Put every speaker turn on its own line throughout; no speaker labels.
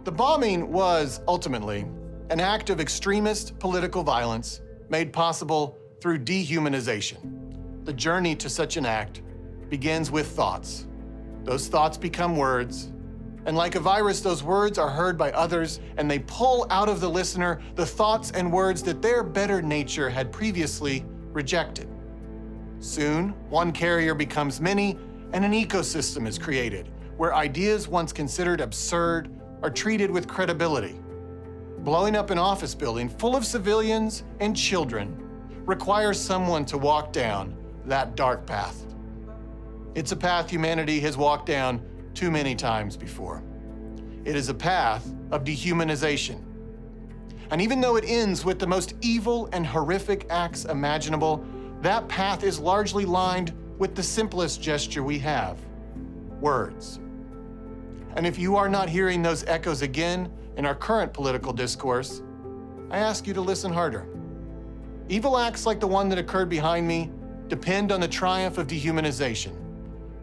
The bombing was ultimately an act of extremist political violence made possible through dehumanization. The journey to such an act begins with thoughts. Those thoughts become words, and like a virus, those words are heard by others, and they pull out of the listener the thoughts and words that their better nature had previously rejected. Soon, one carrier becomes many, and an ecosystem is created where ideas once considered absurd are treated with credibility. Blowing up an office building full of civilians and children requires someone to walk down that dark path. It's a path humanity has walked down too many times before. It is a path of dehumanization. And even though it ends with the most evil and horrific acts imaginable, that path is largely lined with the simplest gesture we have: words. And if you are not hearing those echoes again in our current political discourse, I ask you to listen harder. Evil acts like the one that occurred behind me depend on the triumph of dehumanization.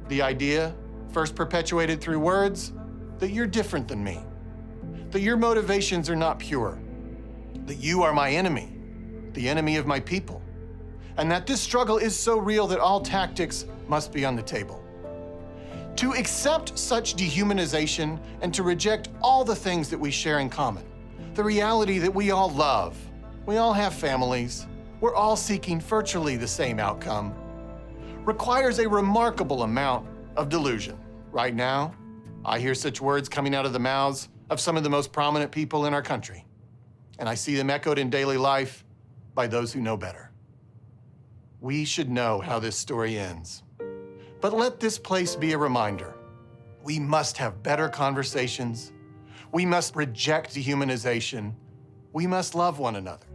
The idea, first perpetuated through words, that you're different than me, that your motivations are not pure, that you are my enemy, the enemy of my people, and that this struggle is so real that all tactics must be on the table. To accept such dehumanization and to reject all the things that we share in common, the reality that we all love, we all have families, we're all seeking virtually the same outcome, requires a remarkable amount of delusion. Right now, I hear such words coming out of the mouths of some of the most prominent people in our country, and I see them echoed in daily life by those who know better. We should know how this story ends. But let this place be a reminder. We must have better conversations. We must reject dehumanization. We must love one another.